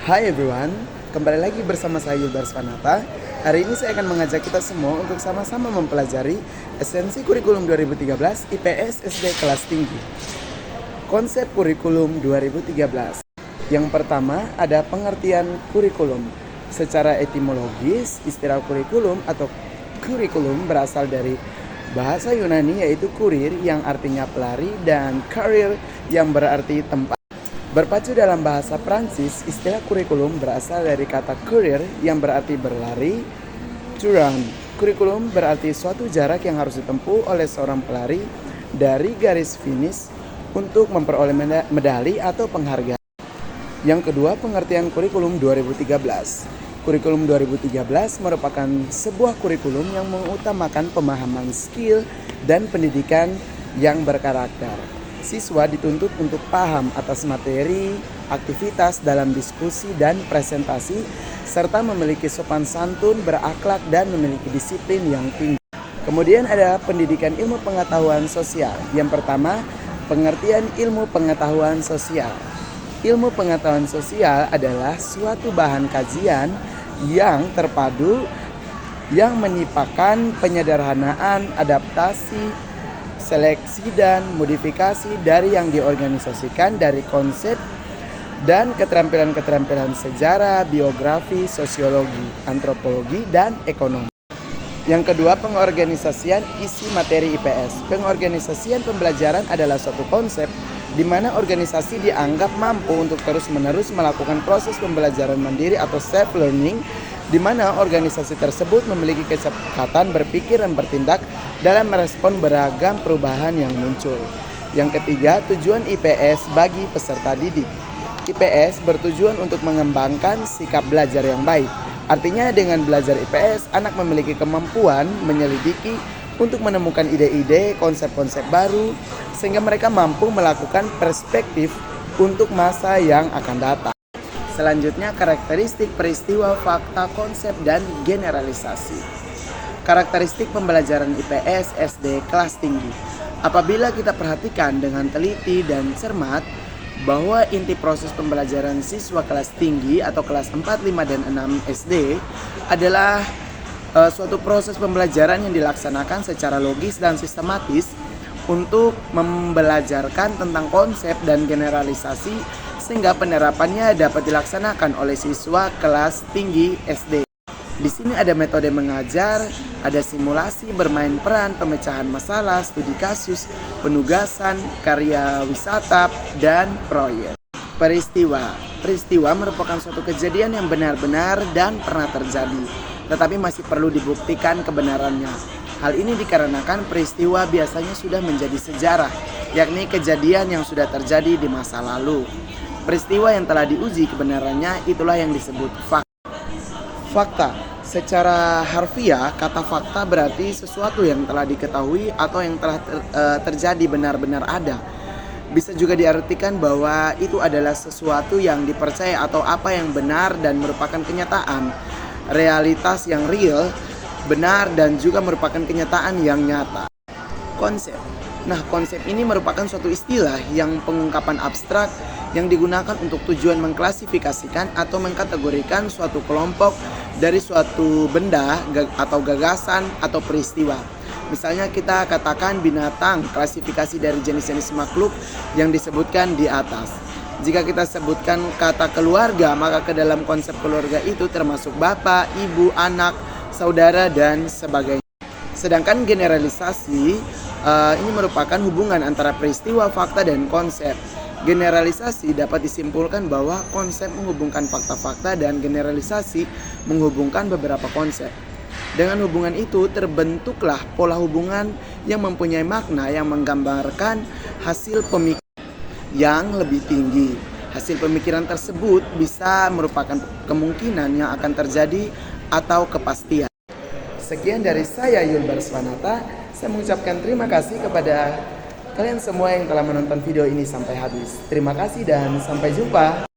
Hai everyone, kembali lagi bersama saya Yulbar Svanata. Hari ini saya akan mengajak kita semua untuk sama-sama mempelajari esensi kurikulum 2013 IPS SD kelas tinggi. Konsep kurikulum 2013. Yang pertama ada pengertian kurikulum. Secara etimologis, istilah kurikulum atau kurikulum berasal dari bahasa Yunani yaitu kurir yang artinya pelari dan career yang berarti tempat. Berpacu dalam bahasa Prancis, istilah kurikulum berasal dari kata courir yang berarti berlari, to run. Kurikulum berarti suatu jarak yang harus ditempuh oleh seorang pelari dari garis finish untuk memperoleh medali atau penghargaan. Yang kedua, pengertian kurikulum 2013. Kurikulum 2013 merupakan sebuah kurikulum yang mengutamakan pemahaman skill dan pendidikan yang berkarakter. Siswa dituntut untuk paham atas materi, aktivitas dalam diskusi dan presentasi, serta memiliki sopan santun, berakhlak, dan memiliki disiplin yang tinggi. Kemudian ada pendidikan ilmu pengetahuan sosial. Yang pertama, pengertian ilmu pengetahuan sosial. Ilmu pengetahuan sosial adalah suatu bahan kajian yang terpadu yang menyiapkan penyederhanaan, adaptasi, seleksi dan modifikasi dari yang diorganisasikan dari konsep dan keterampilan-keterampilan sejarah, biografi, sosiologi, antropologi, dan ekonomi. Yang kedua, pengorganisasian isi materi IPS. Pengorganisasian pembelajaran adalah suatu konsep di mana organisasi dianggap mampu untuk terus-menerus melakukan proses pembelajaran mandiri atau self-learning, di mana organisasi tersebut memiliki kecepatan berpikir dan bertindak dalam merespon beragam perubahan yang muncul. Yang ketiga, tujuan IPS bagi peserta didik. IPS bertujuan untuk mengembangkan sikap belajar yang baik. Artinya dengan belajar IPS, anak memiliki kemampuan menyelidiki untuk menemukan ide-ide, konsep-konsep baru, sehingga mereka mampu melakukan perspektif untuk masa yang akan datang. Selanjutnya, karakteristik peristiwa, fakta, konsep, dan generalisasi. Karakteristik pembelajaran IPS SD kelas tinggi. Apabila kita perhatikan dengan teliti dan cermat, bahwa inti proses pembelajaran siswa kelas tinggi atau kelas 4, 5, dan 6 SD adalah suatu proses pembelajaran yang dilaksanakan secara logis dan sistematis untuk membelajarkan tentang konsep dan generalisasi sehingga penerapannya dapat dilaksanakan oleh siswa kelas tinggi SD. Di sini ada metode mengajar, ada simulasi, bermain peran, pemecahan masalah, studi kasus, penugasan, karya wisata, dan proyek. Peristiwa merupakan suatu kejadian yang benar-benar dan pernah terjadi, tetapi masih perlu dibuktikan kebenarannya. Hal ini dikarenakan peristiwa biasanya sudah menjadi sejarah, yakni kejadian yang sudah terjadi di masa lalu. Peristiwa yang telah diuji kebenarannya itulah yang disebut fakta. Secara harfiah, kata fakta berarti sesuatu yang telah diketahui atau yang telah terjadi benar-benar ada. Bisa juga diartikan bahwa itu adalah sesuatu yang dipercaya atau apa yang benar dan merupakan kenyataan. Realitas yang real, benar, dan juga merupakan kenyataan yang nyata. Konsep. Nah, konsep ini merupakan suatu istilah yang pengungkapan abstrak yang digunakan untuk tujuan mengklasifikasikan atau mengkategorikan suatu kelompok dari suatu benda atau gagasan atau peristiwa. Misalnya kita katakan binatang, klasifikasi dari jenis-jenis makhluk yang disebutkan di atas. Jika kita sebutkan kata keluarga, maka ke dalam konsep keluarga itu termasuk bapak, ibu, anak, saudara, dan sebagainya. Sedangkan generalisasi ini merupakan hubungan antara peristiwa, fakta, dan konsep. Generalisasi dapat disimpulkan bahwa konsep menghubungkan fakta-fakta dan generalisasi menghubungkan beberapa konsep. Dengan hubungan itu terbentuklah pola hubungan yang mempunyai makna yang menggambarkan hasil pemikiran yang lebih tinggi. Hasil pemikiran tersebut bisa merupakan kemungkinan yang akan terjadi atau kepastian. Sekian dari saya Yulbar Svanata. Saya mengucapkan terima kasih kepada kalian semua yang telah menonton video ini sampai habis. Terima kasih dan sampai jumpa.